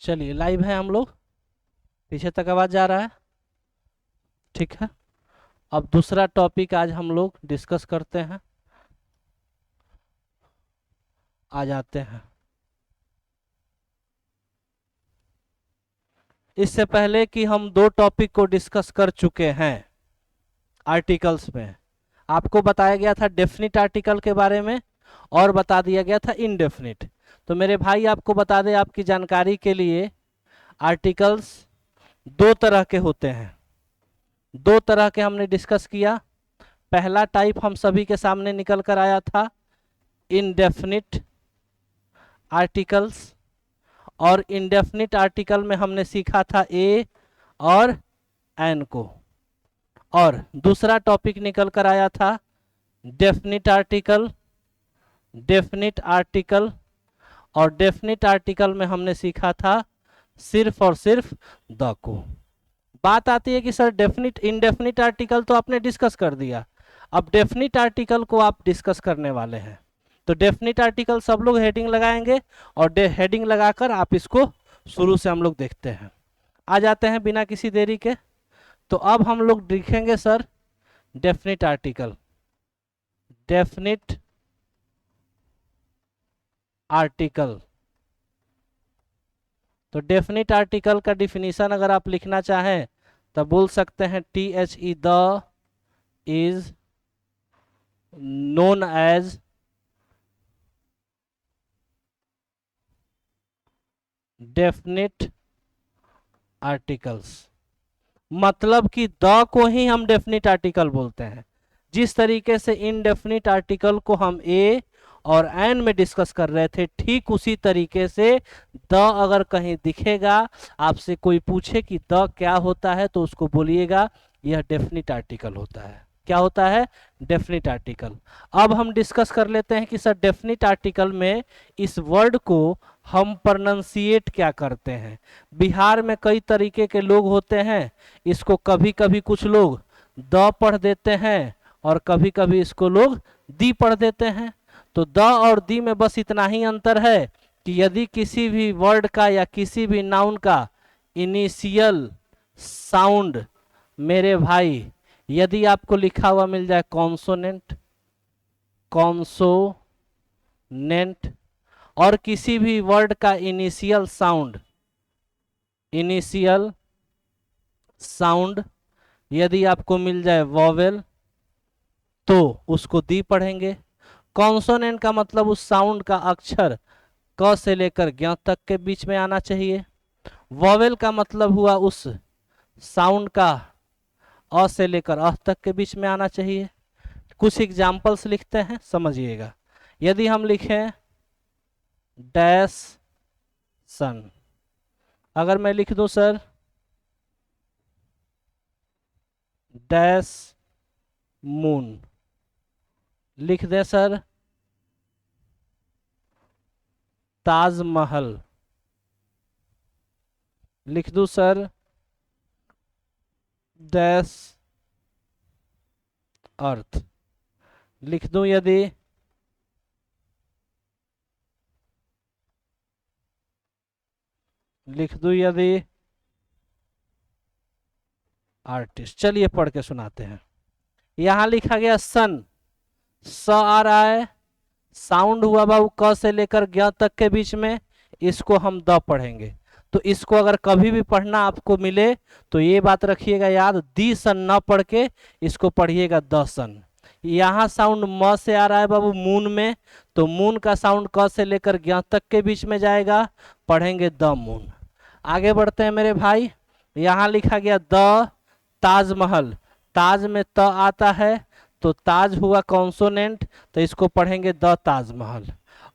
चलिए लाइव है हम लोग, पीछे तक आवाज जा रहा है? ठीक है। अब दूसरा टॉपिक आज हम लोग डिस्कस करते हैं, आ जाते हैं। इससे पहले कि हम दो टॉपिक को डिस्कस कर चुके हैं आर्टिकल्स में, आपको बताया गया था डेफिनिट आर्टिकल के बारे में और बता दिया गया था इनडेफिनिट। तो मेरे भाई आपको बता दें आपकी जानकारी के लिए, आर्टिकल्स दो तरह के होते हैं, दो तरह के हमने डिस्कस किया। पहला टाइप हम सभी के सामने निकल कर आया था इनडेफिनिट आर्टिकल्स, और इनडेफिनिट आर्टिकल में हमने सीखा था ए और एन को। और दूसरा टॉपिक निकल कर आया था डेफिनिट आर्टिकल, डेफिनिट आर्टिकल, और डेफिनिट आर्टिकल में हमने सीखा था सिर्फ और सिर्फ द को। बात आती है कि सर डेफिनिट इनडेफिनिट आर्टिकल तो आपने डिस्कस कर दिया, अब डेफिनिट आर्टिकल को आप डिस्कस करने वाले हैं। तो डेफिनिट आर्टिकल सब लोग हेडिंग लगाएंगे और हेडिंग लगाकर आप इसको शुरू से हम लोग देखते हैं। आ जाते हैं बिना किसी देरी के। तो अब हम लोग लिखेंगे sir definite article, definite article. तो डेफिनिट आर्टिकल का डिफिनीशन अगर आप लिखना चाहें तो बोल सकते हैं THE the is known as definite articles. मतलब कि द को ही हम डेफिनिट आर्टिकल बोलते हैं। जिस तरीके से इनडेफिनिट आर्टिकल को हम ए और एन में डिस्कस कर रहे थे, ठीक उसी तरीके से द अगर कहीं दिखेगा, आपसे कोई पूछे कि द क्या होता है, तो उसको बोलिएगा यह डेफिनिट आर्टिकल होता है। क्या होता है? Definite article. अब हम डिस्कस कर लेते हैं कि सर डेफिनिट आर्टिकल में इस वर्ड को हम प्रोनाउंसिएट क्या करते हैं। बिहार में कई तरीके के लोग होते हैं, इसको कभी कभी कुछ लोग द पढ़ देते हैं और कभी कभी इसको लोग दी पढ़ देते हैं। तो द और दी में बस इतना ही अंतर है कि यदि किसी भी वर्ड का या किसी भी नाउन का इनिशियल साउंड मेरे भाई यदि आपको लिखा हुआ मिल जाए कॉन्सोनेंट, कॉन्सोनेंट, और किसी भी वर्ड का इनिशियल साउंड, इनिशियल साउंड यदि आपको मिल जाए वॉवेल, तो उसको दी पढ़ेंगे। कॉन्सोनेंट का मतलब उस साउंड का अक्षर क से लेकर ज्ञ तक के बीच में आना चाहिए। वॉवेल का मतलब हुआ उस साउंड का अ से लेकर अ तक के बीच में आना चाहिए। कुछ एग्जाम्पल्स लिखते हैं, समझिएगा। यदि हम लिखें डैश सन, अगर मैं लिख दूं सर डैश मून, लिख दे सर ताजमहल, लिख दूं सर डैश अर्थ, लिख दूं यदि आर्टिस्ट। चलिए पढ़ के सुनाते हैं। यहां लिखा गया सन, स आ रहा है, साउंड हुआ बाबू क से लेकर ज्ञ तक के बीच में, इसको हम द पढ़ेंगे। तो इसको अगर कभी भी पढ़ना आपको मिले तो ये बात रखिएगा याद, दी सन न पढ़ के इसको पढ़िएगा द सन। यहाँ साउंड म से आ रहा है बाबू मून में, तो मून का साउंड क से लेकर ज्ञ तक के बीच में जाएगा, पढ़ेंगे द मून। आगे बढ़ते हैं मेरे भाई। यहाँ लिखा गया द ताजमहल, ताज में त आता है तो ताज हुआ कॉन्सोनेंट, तो इसको पढ़ेंगे द ताजमहल।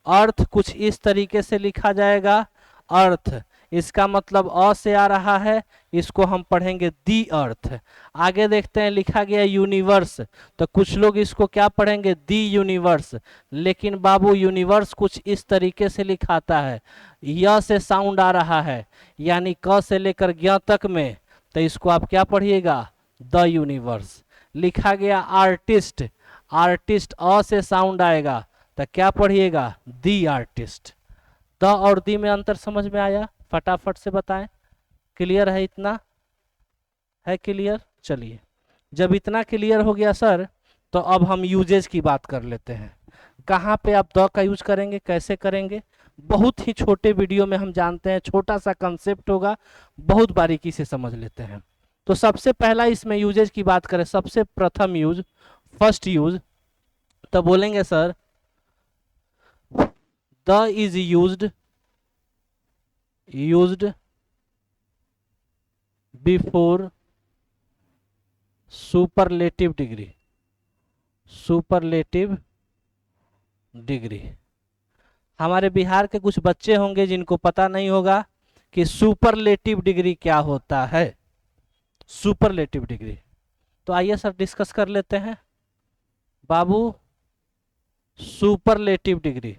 अर्थ कुछ इस तरीके से लिखा जाएगा, अर्थ इसका मतलब अ से आ रहा है, इसको हम पढ़ेंगे दी अर्थ। आगे देखते हैं लिखा गया यूनिवर्स, तो कुछ लोग इसको क्या पढ़ेंगे दी यूनिवर्स, लेकिन बाबू यूनिवर्स कुछ इस तरीके से लिखाता है, य से साउंड आ रहा है यानी क से लेकर ज्ञ तक में, तो इसको आप क्या पढ़िएगा द यूनिवर्स। लिखा गया आर्टिस्ट, आर्टिस्ट अ से साउंड आएगा तो क्या पढ़िएगा दी आर्टिस्ट। द और दी में अंतर समझ में आया? फटाफट से बताएं। क्लियर है? इतना है क्लियर? चलिए, जब इतना क्लियर हो गया सर, तो अब हम यूजेज की बात कर लेते हैं। कहाँ पे आप द का यूज करेंगे, कैसे करेंगे, बहुत ही छोटे वीडियो में हम जानते हैं, छोटा सा कंसेप्ट होगा, बहुत बारीकी से समझ लेते हैं। तो सबसे पहला इसमें यूजेज की बात करें, सबसे प्रथम यूज, फर्स्ट यूज, तो बोलेंगे sir the is used before superlative degree, superlative degree. हमारे बिहार के कुछ बच्चे होंगे जिनको पता नहीं होगा कि सुपरलेटिव डिग्री क्या होता है। सुपरलेटिव डिग्री, तो आइए सर डिस्कस कर लेते हैं। बाबू, superlative degree,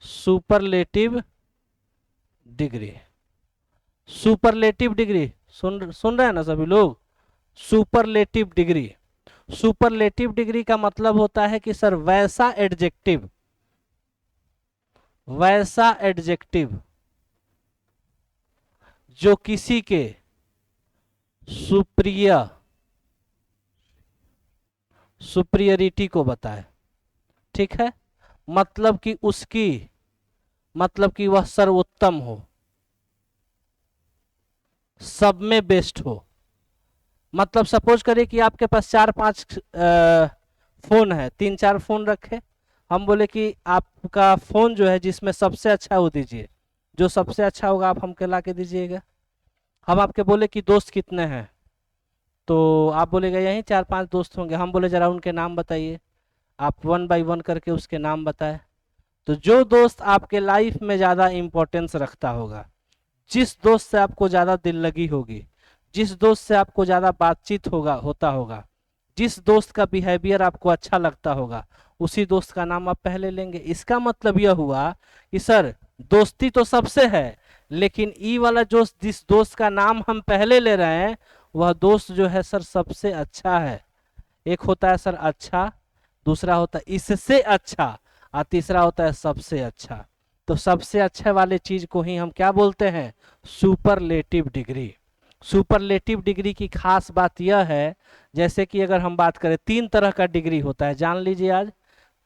superlative degree, superlative degree, सुन रहे हैं ना सभी लोग? सुपरलेटिव डिग्री, सुपरलेटिव डिग्री का मतलब होता है कि सर वैसा एडजेक्टिव, वैसा एडजेक्टिव जो किसी के सुपीरियरिटी को बताए, ठीक है, मतलब कि उसकी, मतलब कि वह सर्वोत्तम हो, सब में बेस्ट हो। मतलब सपोज करिए कि आपके पास 4-5 फोन है, 3-4 फोन रखे, हम बोले कि आपका फोन जो है जिसमें सबसे अच्छा वो दीजिए, जो सबसे अच्छा होगा आप हमको ला के दीजिएगा। हम आपके बोले कि दोस्त कितने हैं, तो आप बोलेगा यहीं 4-5 दोस्त होंगे। हम बोले जरा उनके नाम बताइए, आप 1 बाय 1 करके उसके नाम बताए। तो जो दोस्त आपके लाइफ में ज़्यादा इम्पोर्टेंस रखता होगा, जिस दोस्त से आपको ज़्यादा दिल लगी होगी, जिस दोस्त से आपको ज़्यादा बातचीत होता होगा, जिस दोस्त का बिहेवियर आपको अच्छा लगता होगा, उसी दोस्त का नाम आप पहले लेंगे। इसका मतलब यह हुआ कि सर दोस्ती तो सबसे है, लेकिन ई वाला जो जिस दोस्त का नाम हम पहले ले रहे हैं, वह दोस्त जो है सर सबसे अच्छा है। एक होता है सर अच्छा, दूसरा होता है इससे अच्छा, और तीसरा होता है सबसे अच्छा। तो सबसे अच्छे वाले चीज को ही हम क्या बोलते हैं? Superlative degree. सुपरलेटिव डिग्री की खास बात यह है, जैसे कि अगर हम बात करें, 3 तरह का डिग्री होता है, जान लीजिए आज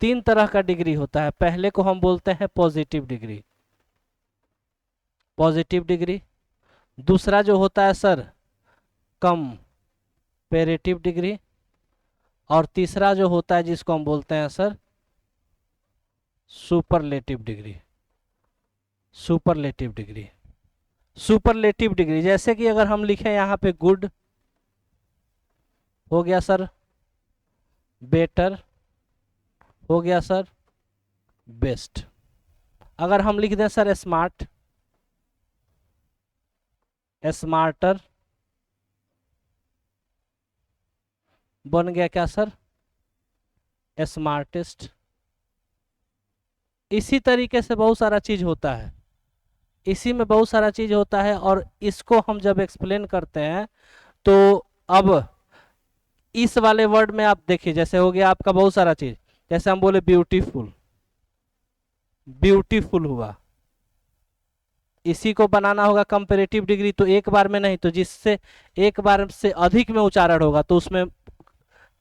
3 तरह का डिग्री होता है। पहले को हम बोलते हैं पॉजिटिव डिग्री, पॉजिटिव डिग्री। दूसरा जो होता है सर कंपैरेटिव डिग्री, और तीसरा जो होता है जिसको हम बोलते हैं sir superlative degree, superlative degree. Superlative degree जैसे कि अगर हम लिखें यहाँ पे गुड हो गया सर, बेटर हो गया सर, बेस्ट। अगर हम लिख दें सर स्मार्ट, स्मार्टर, बन गया क्या सर? स्मार्टेस्ट। इसी तरीके से बहुत सारा चीज होता है, इसी में बहुत सारा चीज होता है, और इसको हम जब एक्सप्लेन करते हैं तो अब इस वाले वर्ड में आप देखिए, जैसे हो गया आपका बहुत सारा चीज, जैसे हम बोले ब्यूटीफुल, ब्यूटीफुल हुआ, इसी को बनाना होगा कंपैरेटिव डिग्री। तो एक बार में नहीं, तो जिससे एक बार से अधिक में उच्चारण होगा तो उसमें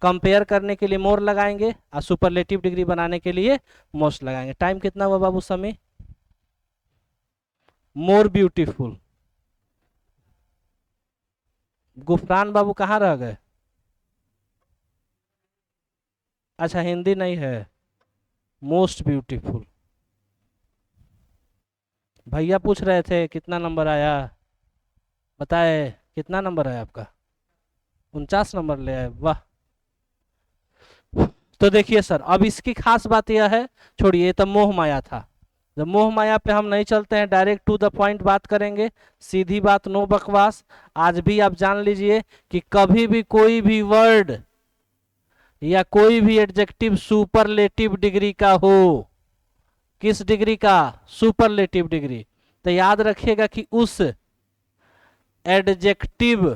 कंपेयर करने के लिए मोर लगाएंगे, और सुपरलेटिव डिग्री बनाने के लिए मोस्ट लगाएंगे। टाइम कितना हुआ बाबू समय? More beautiful. गुफरान बाबू कहाँ रह गए? अच्छा हिंदी नहीं है, मोस्ट ब्यूटीफुल। भैया पूछ रहे थे कितना नंबर आया, बताए कितना नंबर है आपका? 49 नंबर ले आए, वाह। तो देखिए सर, अब इसकी खास बात यह है, छोड़िए, तो मोह माया था, जब मोह माया पे हम नहीं चलते हैं, डायरेक्ट टू द पॉइंट बात करेंगे, सीधी बात, नो बकवास। आज भी आप जान लीजिए कि कभी भी कोई भी वर्ड या कोई भी एडजेक्टिव सुपरलेटिव डिग्री का हो, किस डिग्री का? Superlative degree. तो याद रखिएगा कि उस एडजेक्टिव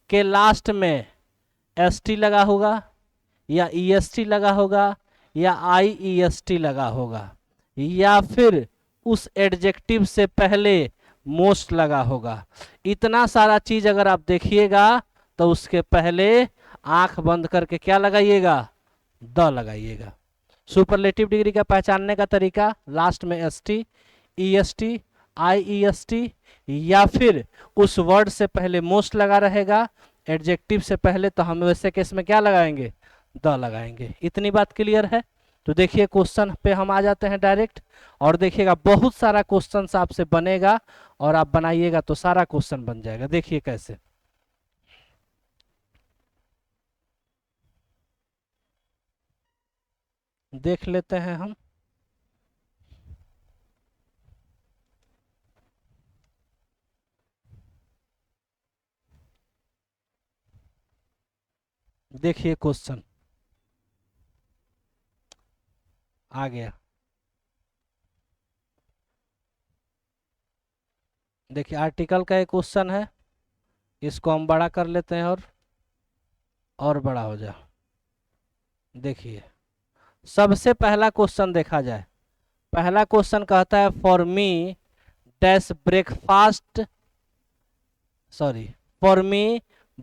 के लास्ट में एसटी लगा होगा, या ईएसटी लगा होगा, या आईईएसटी लगा होगा, या फिर उस एडजेक्टिव से पहले मोस्ट लगा होगा। इतना सारा चीज अगर आप देखिएगा तो उसके पहले आंख बंद करके क्या लगाइएगा, द लगाइएगा। सुपरलेटिव डिग्री का पहचानने का तरीका, लास्ट में S T, E S T, I E S T, या फिर उस वर्ड से पहले मोस्ट लगा रहेगा, एडजेक्टिव से पहले, तो हम वैसे केस में क्या लगाएंगे, द लगाएंगे। इतनी बात क्लियर है। तो देखिए क्वेश्चन पे हम आ जाते हैं डायरेक्ट, और देखिएगा बहुत सारा क्वेश्चन आपसे बनेगा और आप बनाइएगा तो सारा क्वेश्चन बन जाएगा। देखिए कैसे, देख लेते हैं हम। देखिए क्वेश्चन आ गया। देखिए आर्टिकल का एक क्वेश्चन है, इसको हम बड़ा कर लेते हैं और बड़ा हो जाए। देखिए सबसे पहला क्वेश्चन देखा जाए, पहला क्वेश्चन कहता है for me dash breakfast, sorry, for me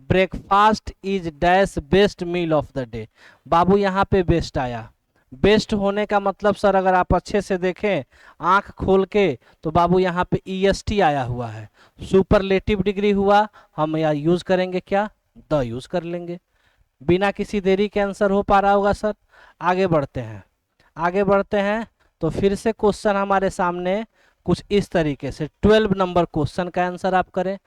breakfast is dash best meal of the day. बाबू यहाँ पे बेस्ट आया। बेस्ट होने का मतलब सर अगर आप अच्छे से देखें आंख खोल के, तो बाबू यहाँ पे ईएसटी आया हुआ है, सुपरलेटिव डिग्री हुआ, हम यहाँ यूज करेंगे क्या, द यूज कर लेंगे। बिना किसी देरी के आंसर हो पा रहा होगा सर। आगे बढ़ते हैं, आगे बढ़ते हैं। तो फिर से क्वेश्चन हमारे सामने कुछ इस तरीके से 12 नंबर क्वेश्चन का आंसर आप करें।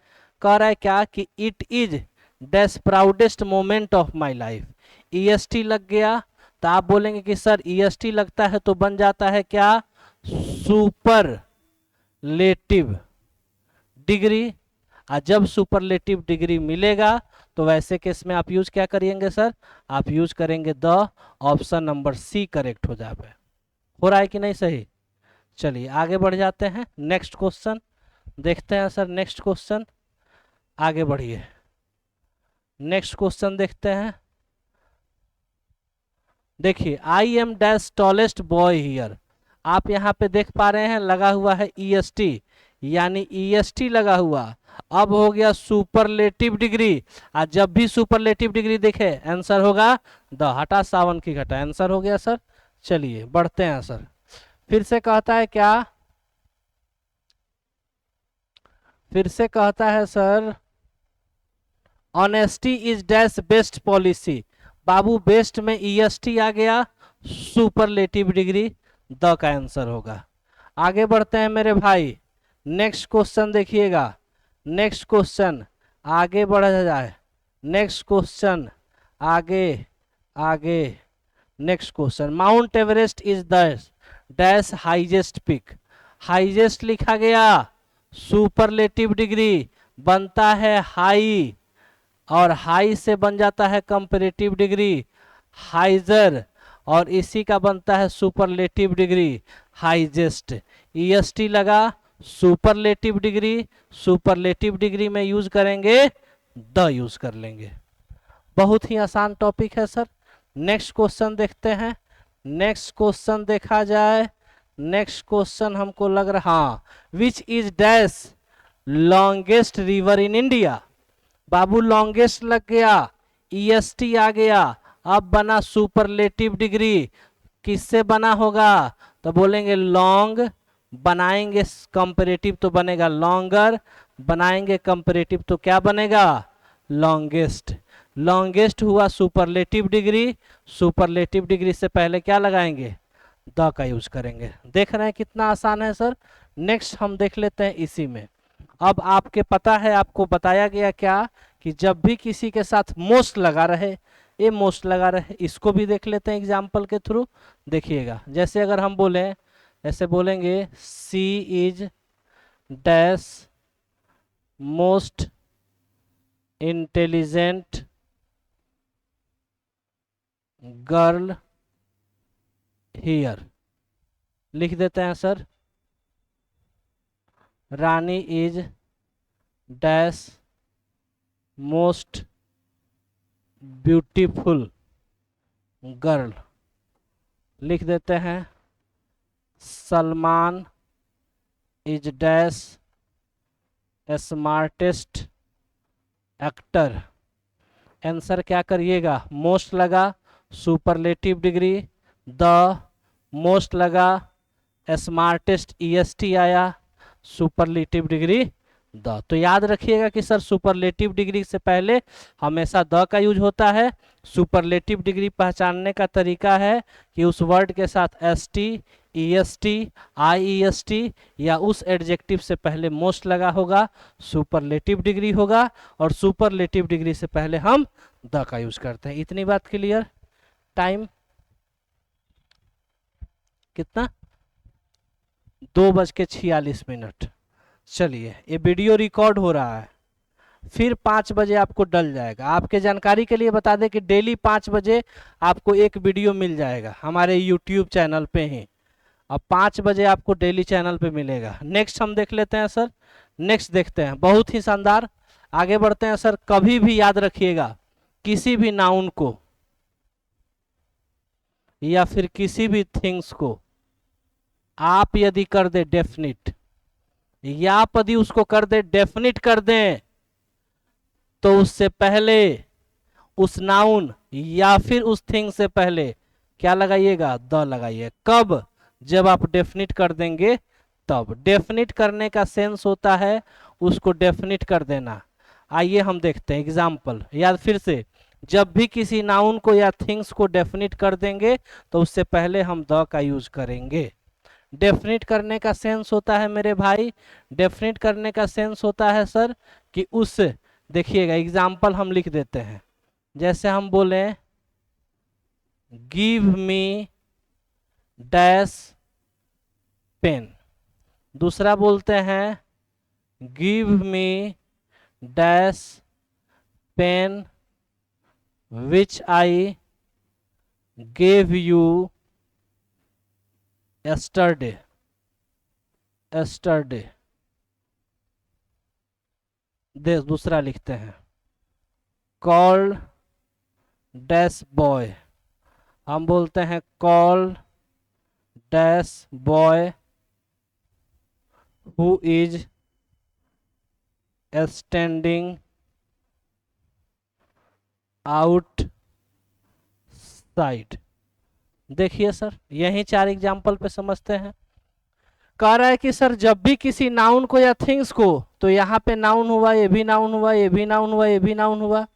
कह रहा है क्या कि it is dash proudest moment of my life. EST लग गया तो आप बोलेंगे कि सर ईएसटी लगता है तो बन जाता है क्या, सुपरलेटिव डिग्री। और जब सुपरलेटिव डिग्री मिलेगा तो वैसे केस में आप यूज क्या करेंगे सर, आप यूज करेंगे the, option number C correct हो जाए। हो रहा है कि नहीं सही। चलिए आगे बढ़ जाते हैं, नेक्स्ट क्वेश्चन देखते हैं सर। नेक्स्ट क्वेश्चन, आगे बढ़िए, नेक्स्ट क्वेश्चन देखते हैं। देखिए I am dash tallest boy here. आप यहाँ पे देख पा रहे हैं लगा हुआ है ईएसटी, यानी ईएसटी लगा हुआ। अब हो गया सुपरलेटिव डिग्री, और जब भी सुपरलेटिव डिग्री देखे आंसर होगा द, हटा सावन की घटा, आंसर हो गया सर। चलिए बढ़ते हैं सर। फिर से कहता है क्या, फिर से कहता है sir honesty is dash best policy. बाबू बेस्ट में ईएसटी आ गया, सुपरलेटिव डिग्री द का आंसर होगा। आगे बढ़ते हैं मेरे भाई, नेक्स्ट क्वेश्चन देखिएगा। नेक्स्ट क्वेश्चन आगे बढ़ जाए, नेक्स्ट क्वेश्चन आगे, आगे next question, Mount Everest is the dash highest peak. Highest लिखा गया, सुपरलेटिव डिग्री बनता है हाई, और हाई से बन जाता है कंपैरेटिव डिग्री हाइजर, और इसी का बनता है सुपरलेटिव डिग्री हाईजेस्ट। ईएसटी लगा, सुपरलेटिव डिग्री, सुपरलेटिव डिग्री में यूज करेंगे द यूज कर लेंगे। बहुत ही आसान टॉपिक है सर। नेक्स्ट क्वेश्चन देखते हैं। नेक्स्ट क्वेश्चन देखा जाए, नेक्स्ट क्वेश्चन हमको लग रहा, हाँ, which is dash longest river in India. Babu longest लग गया, ईएसटी आ गया, अब बना सुपरलेटिव डिग्री, किससे बना होगा, तो बोलेंगे लॉन्ग, बनाएंगे कंपैरेटिव तो बनेगा लॉन्गर, बनाएंगे कंपैरेटिव तो क्या बनेगा, लॉन्गेस्ट। लॉन्गेस्ट हुआ सुपरलेटिव डिग्री, सुपरलेटिव डिग्री से पहले क्या लगाएंगे, द का यूज करेंगे। देख रहे हैं कितना आसान है सर। नेक्स्ट हम देख लेते हैं इसी में। अब आपके पता है, आपको बताया गया क्या कि जब भी किसी के साथ मोस्ट लगा रहे, ये मोस्ट लगा रहे, इसको भी देख लेते हैं एग्जाम्पल के थ्रू। देखिएगा जैसे अगर हम बोले, ऐसे बोलेंगे she is dash most intelligent girl here, लिख देते हैं sir. Rani is dash most beautiful girl, लिख देते हैं। Salman is dash smartest actor. Answer क्या करिएगा, मोस्ट लगा सुपरलेटिव डिग्री, द मोस्ट लगा स्मार्टेस्ट ईएसटी आया, सुपरलेटिव डिग्री द। तो याद रखिएगा कि सर सुपरलेटिव डिग्री से पहले हमेशा द का यूज होता है। सुपरलेटिव डिग्री पहचानने का तरीका है कि उस वर्ड के साथ एसटी, ईएसटी, आईईएसटी या उस एडजेक्टिव से पहले मोस्ट लगा होगा, सुपरलेटिव डिग्री होगा, और सुपरलेटिव डिग्री से पहले हम द का यूज करते हैं। इतनी बात क्लियर। टाइम कितना, 2:46। चलिए, ये वीडियो रिकॉर्ड हो रहा है, फिर 5 बजे आपको डल जाएगा। आपके जानकारी के लिए बता दें कि डेली 5 बजे आपको एक वीडियो मिल जाएगा हमारे यूट्यूब चैनल पे ही। अब 5 बजे आपको डेली चैनल पे मिलेगा। नेक्स्ट हम देख लेते हैं सर, नेक्स्ट देखते हैं, बहुत ही शानदार। आगे बढ़ते हैं सर। कभी भी याद रखिएगा, किसी भी नाउन को या फिर किसी भी थिंग्स को आप यदि कर दे डेफिनिट, या आप यदि उसको कर दे डेफिनिट कर दें, तो उससे पहले उस नाउन या फिर उस थिंग से पहले क्या लगाइएगा, द लगाइए। कब, जब आप डेफिनिट कर देंगे तब। डेफिनिट करने का सेंस होता है उसको डेफिनिट कर देना। आइए हम देखते हैं एग्जाम्पल। याद फिर से, जब भी किसी नाउन को या थिंग्स को डेफिनिट कर देंगे तो उससे पहले हम द का यूज करेंगे। डेफिनिट करने का सेंस होता है मेरे भाई, डेफिनिट करने का सेंस होता है सर कि उस, देखिएगा एग्जाम्पल हम लिख देते हैं। जैसे हम बोले गिव मी डैश पेन, दूसरा बोलते हैं give me dash pen which I gave you yesterday, yesterday। दूसरा लिखते हैं कॉल डैश बॉय, हम बोलते हैं call dash boy who is standing out side. देखिए सर, यही 4 एग्जाम्पल पे समझते हैं। कह रहा है कि सर जब भी किसी नाउन को या थिंग्स को, तो यहाँ पे नाउन हुआ, ये भी नाउन हुआ, ये भी नाउन हुआ, ये भी नाउन हुआ,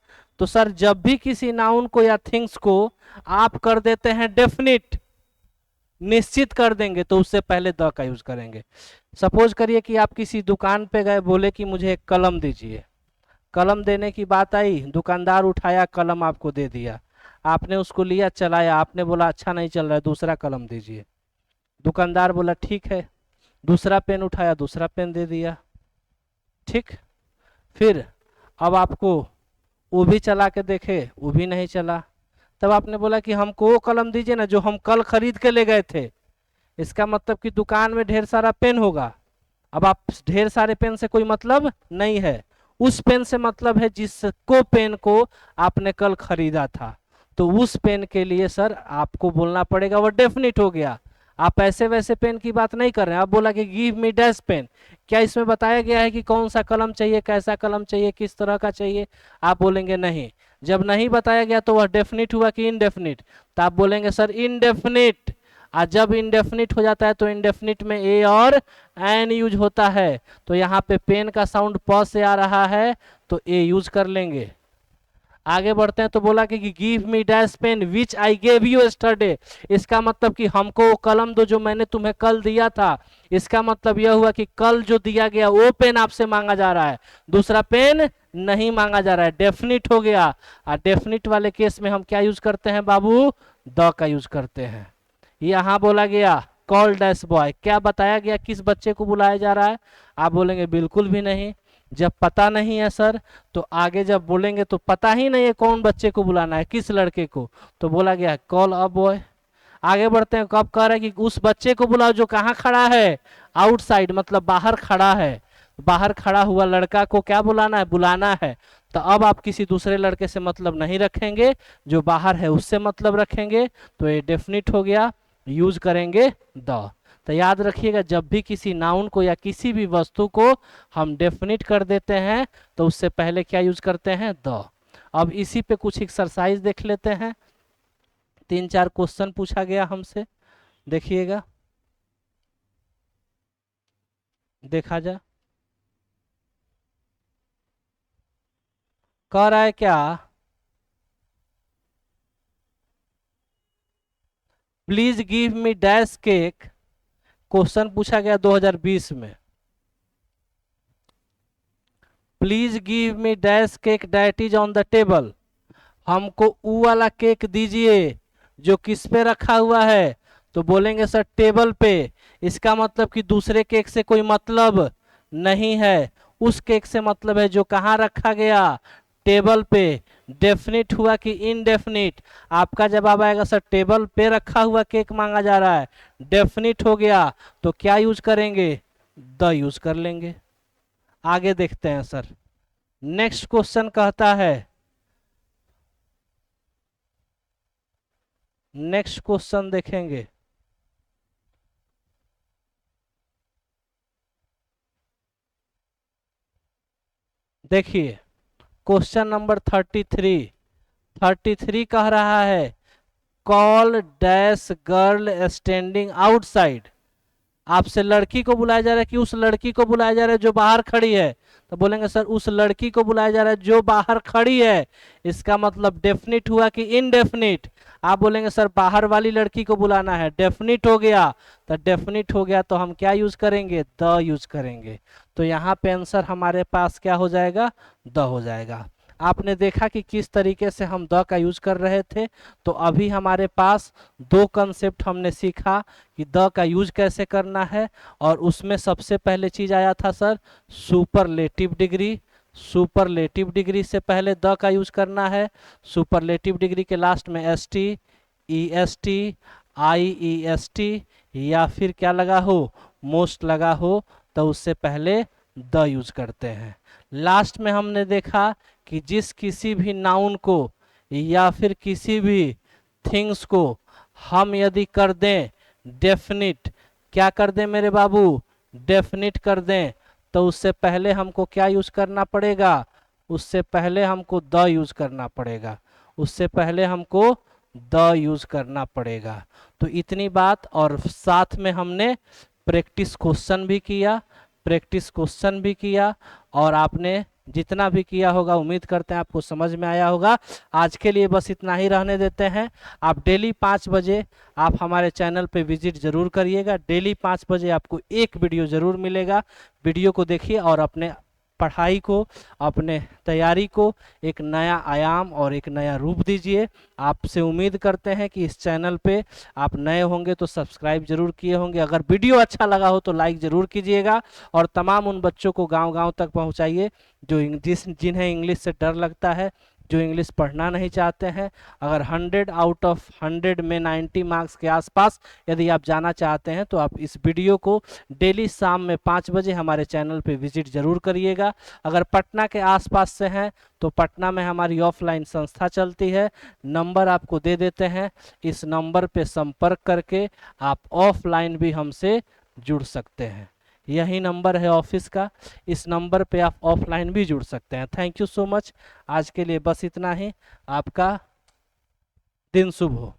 तो सर जब भी किसी नाउन को या थिंग्स को आप कर देते हैं डेफिनिट, निश्चित कर देंगे, तो उससे पहले द का यूज करेंगे। सपोज करिए कि आप किसी दुकान पे गए, बोले कि मुझे एक कलम दीजिए। कलम देने की बात आई, दुकानदार उठाया कलम आपको दे दिया, आपने उसको लिया, चलाया, आपने बोला अच्छा नहीं चल रहा है, दूसरा कलम दीजिए। दुकानदार बोला ठीक है, दूसरा पेन उठाया, दूसरा पेन दे दिया। ठीक, फिर अब आपको वो भी चला के देखे, वो भी नहीं चला, तब आपने बोला कि हमको वो कलम दीजिए ना जो हम कल खरीद के ले गए थे। इसका मतलब कि दुकान में ढेर सारा पेन होगा। अब आप ढेर सारे पेन से कोई मतलब नहीं है, उस पेन से मतलब है जिसको पेन को आपने कल खरीदा था। तो उस पेन के लिए सर आपको बोलना पड़ेगा, वो डेफिनिट हो गया। आप ऐसे वैसे पेन की बात नहीं कर रहे हैं। आप बोला कि गिव मी डैश पेन, क्या इसमें बताया गया है कि कौन सा कलम चाहिए, कैसा कलम चाहिए, किस तरह का चाहिए? आप बोलेंगे नहीं। जब नहीं बताया गया तो वह डेफिनिट हुआ कि इनडेफिनिट? तो आप बोलेंगे सर इनडेफिनिट। और जब इनडेफिनिट हो जाता है तो इनडेफिनिट में ए और एन यूज होता है। तो यहाँ पे पेन का साउंड प से आ रहा है तो ए यूज कर लेंगे। आगे बढ़ते हैं तो बोला कि give me dash pen which I gave you yesterday. इसका मतलब कि हमको वो कलम दो जो मैंने तुम्हें कल दिया था। इसका मतलब यह हुआ कि कल जो दिया गया वो पेन आपसे मांगा जा रहा है, दूसरा पेन नहीं मांगा जा रहा है। डेफिनिट हो गया। और डेफिनिट वाले केस में हम क्या यूज करते हैं बाबू? द का यूज करते हैं। यहाँ बोला गया कॉल डैश बॉय, क्या बताया गया किस बच्चे को बुलाया जा रहा है? आप बोलेंगे बिल्कुल भी नहीं। जब पता नहीं है सर तो आगे जब बोलेंगे तो पता ही नहीं है कौन बच्चे को बुलाना है, किस लड़के को, तो बोला गया कॉल अ बॉय। आगे बढ़ते हैं, कब कह रहे हैं कि उस बच्चे को बुलाओ जो कहाँ खड़ा है? आउटसाइड, मतलब बाहर खड़ा है। बाहर खड़ा हुआ लड़का को क्या बुलाना है? बुलाना है। तो अब आप किसी दूसरे लड़के से मतलब नहीं रखेंगे, जो बाहर है उससे मतलब रखेंगे। तो ये डेफिनिट हो गया, यूज करेंगे द। तो याद रखिएगा, जब भी किसी नाउन को या किसी भी वस्तु को हम डेफिनिट कर देते हैं तो उससे पहले क्या यूज करते हैं, द। अब इसी पे कुछ एक्सरसाइज देख लेते हैं। 3-4 क्वेश्चन पूछा गया हमसे, देखिएगा, देखा जा। कह रहा है क्या, please give me dash cake. Question पूछा गया 2020 में। Please give me dash cake that is on the table. हमको ऊ वाला केक दीजिए जो किस पे रखा हुआ है, तो बोलेंगे सर टेबल पे। इसका मतलब कि दूसरे केक से कोई मतलब नहीं है, उस केक से मतलब है जो कहाँ रखा गया, टेबल पे। डेफिनिट हुआ कि इनडेफिनिट, आपका जवाब आएगा सर टेबल पे रखा हुआ केक मांगा जा रहा है। डेफिनिट हो गया तो क्या यूज करेंगे, द यूज कर लेंगे। आगे देखते हैं सर। नेक्स्ट क्वेश्चन कहता है, नेक्स्ट क्वेश्चन देखेंगे। देखिए क्वेश्चन नंबर 33 कह रहा है, call dash girl standing outside. आपसे लड़की को बुलाया जा रहा है कि उस लड़की को बुलाया जा रहा है जो बाहर खड़ी है, तो बोलेंगे सर उस लड़की को बुलाया जा रहा है जो बाहर खड़ी है। इसका मतलब डेफिनिट हुआ कि इनडेफिनिट। आप बोलेंगे सर बाहर वाली लड़की को बुलाना है, डेफिनिट हो गया। तो डेफिनिट हो गया तो हम क्या यूज करेंगे, द यूज करेंगे। तो यहाँ पे आंसर हमारे पास क्या हो जाएगा, द हो जाएगा। आपने देखा कि किस तरीके से हम द का यूज कर रहे थे। तो अभी हमारे पास 2 कंसेप्ट हमने सीखा कि द का यूज कैसे करना है, और उसमें सबसे पहले चीज आया था sir superlative degree. Superlative degree से पहले द का यूज करना है। सुपरलेटिव डिग्री के लास्ट में S T, E S T, I E S T, या फिर क्या लगा हो, मोस्ट लगा हो, तो उससे पहले द यूज करते हैं। लास्ट में हमने देखा कि जिस किसी भी नाउन को या फिर किसी भी थिंग्स को हम यदि कर दें डेफिनिट, क्या कर दें मेरे बाबू, डेफिनिट कर दें, तो उससे पहले हमको क्या यूज करना पड़ेगा, उससे पहले हमको द यूज करना पड़ेगा। उससे पहले हमको द यूज करना पड़ेगा। तो इतनी बात, और साथ में हमने प्रैक्टिस क्वेश्चन भी किया, प्रैक्टिस क्वेश्चन भी किया, और आपने जितना भी किया होगा उम्मीद करते हैं आपको समझ में आया होगा। आज के लिए बस इतना ही रहने देते हैं। आप डेली 5 बजे आप हमारे चैनल पे विजिट जरूर करिएगा। डेली 5 बजे आपको एक वीडियो जरूर मिलेगा। वीडियो को देखिए और अपने पढ़ाई को, अपने तैयारी को एक नया आयाम और एक नया रूप दीजिए। आपसे उम्मीद करते हैं कि इस चैनल पे आप नए होंगे तो सब्सक्राइब जरूर किए होंगे। अगर वीडियो अच्छा लगा हो तो लाइक जरूर कीजिएगा, और तमाम उन बच्चों को गांव-गांव तक पहुंचाइए जो जिन्हें इंग्लिश से डर लगता है, जो इंग्लिश पढ़ना नहीं चाहते हैं। अगर 100 आउट ऑफ 100 में 90 मार्क्स के आसपास यदि आप जाना चाहते हैं तो आप इस वीडियो को डेली शाम में 5 बजे हमारे चैनल पे विजिट जरूर करिएगा। अगर पटना के आसपास से हैं तो पटना में हमारी ऑफलाइन संस्था चलती है, नंबर आपको दे देते हैं। इस नंबर पे संपर्क करके आप ऑफलाइन भी हमसे जुड़ सकते हैं। यही नंबर है ऑफिस का, इस नंबर पे आप ऑफलाइन भी जुड़ सकते हैं। Thank you so much. आज के लिए बस इतना ही। आपका दिन शुभ हो।